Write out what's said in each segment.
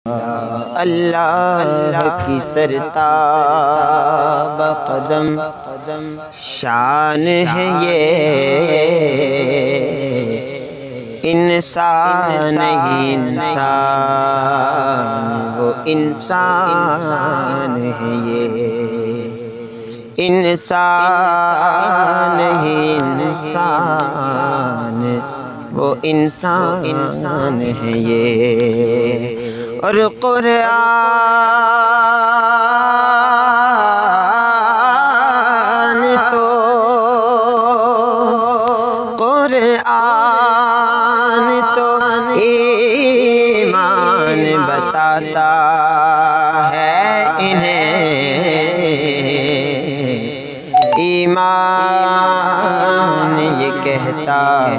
اللہ کی سرتاب قدم شان ہے یہ، انسان نہیں انسان، وہ انسان ہے یہ، انسان نہیں انسان، وہ انسان ہے یہ۔ اور قرآن تو ایمان بتاتا ہے انہیں، ایمان یہ کہتا ہے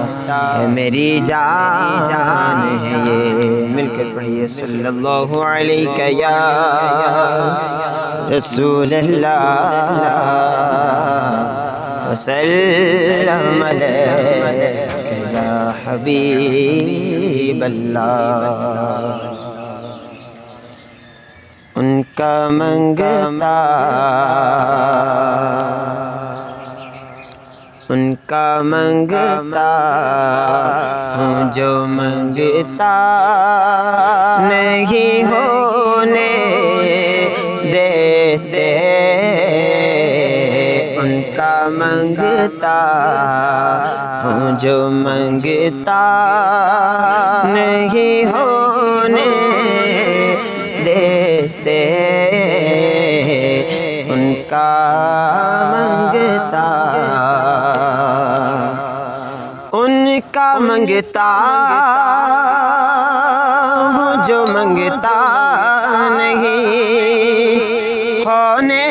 میری جان ہے یہ۔ مل کر پڑھیے صلی اللہ علیہ یا رسول اللہ وسلم علیک یا حبیب اللہ۔ ان کا منگتا ہوں جو منگتا نہیں ہونے دیتے، ان کا منگتا ہوں جو منگتا نہیں ہونے دیتے، ان کا منگتا ہوں جو منگتا نہیں ہونے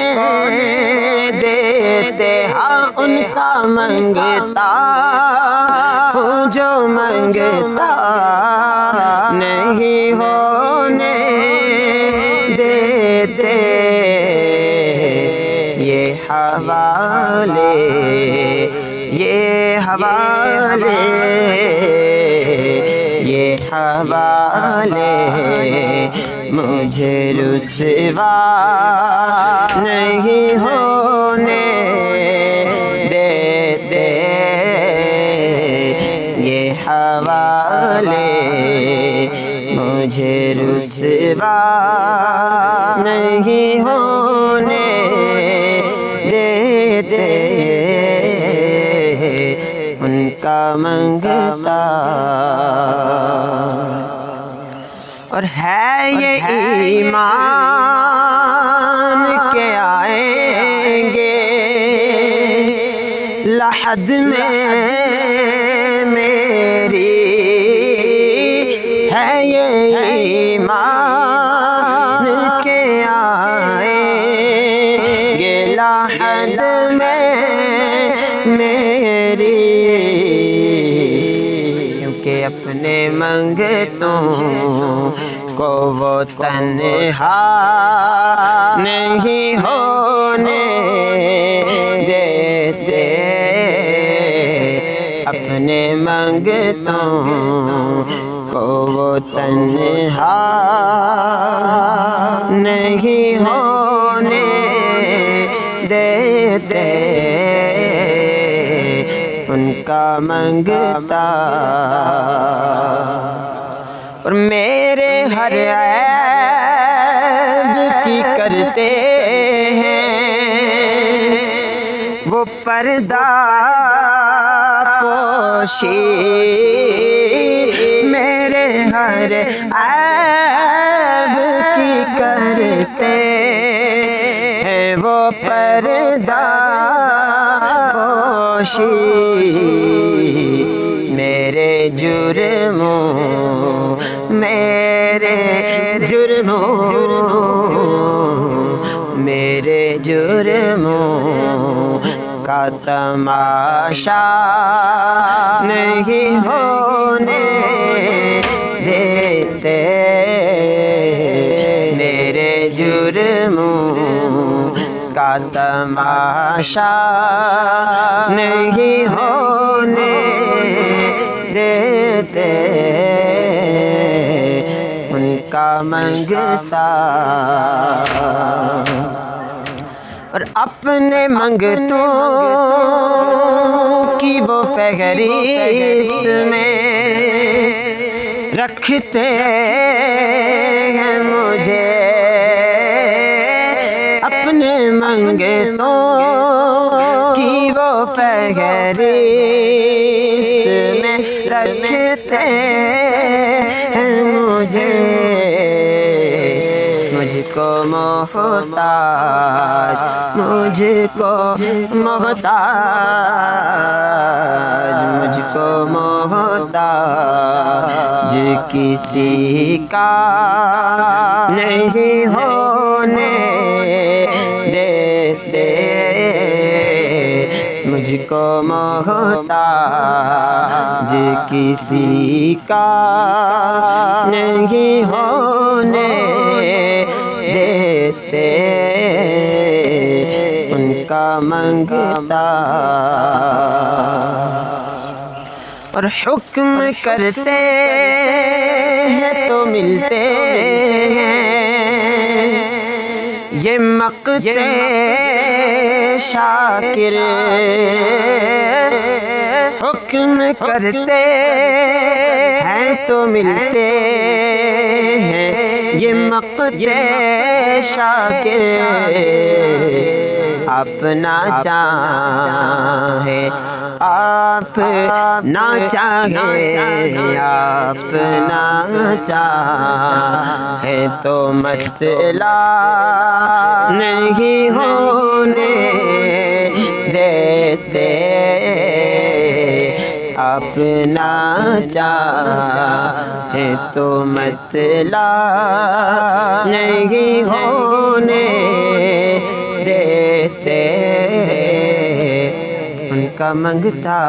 دیتے، ہاں ان کا منگتا ہوں جو منگتا نہیں ہونے دیتے، یہ حوالے مجھے رسوا نہیں ہونے دیتے، یہ حوالے مجھے رسوا نہیں ہونے دیتے، ان کا منگتا۔ اور ہے یہ ایمان کے آئیں گے لحد میں میری، ہے یہ ایمان کے آئیں گے لحد میں میری، کیونکہ اپنے منگتوں کو وہ تنہا نہیں ہونے دیتے، اپنے منگتوں کو وہ تنہا نہیں ہونے دیتے، ان کا منگتا۔ اور میرے ہر عیب کی کرتے ہیں وہ پردہ پوشی، میرے ہر عیب کی کرتے ہیں وہ پردہ پوشی، میرے جرموں کا تماشا نہیں ہونے دیتے، میرے جرموں کا تماشا نہیں ہونے دیتے، ان کا منگتا اور اپنے منگتوں کی وہ فہرست میں رکھتے ہیں مجھے، اپنے منگتوں کی وہ فہرست میں رکھتے ہیں مجھے، مجھ کو محتاج، مجھ کو محتاج، مجھ کو محتاج کسی کا نہیں ہونے دیتے، مجھ کو محتاج کسی کا نہیں ہونے دیتے، ان کا منگتا اور حکم کرتے ہیں تو ملتے ہیں، یہ مقتے شاکر حکم کرتے ہیں تو ملتے ہیں، یہ مقتے شاکر اپنا چاہے آپ نہ چاہے، آپ نہ چاہے تو مطلع نہیں ہونے دیتے، آپ نہ چاہے تو مطلع نہیں ہونے دیتے، ان کا منگتا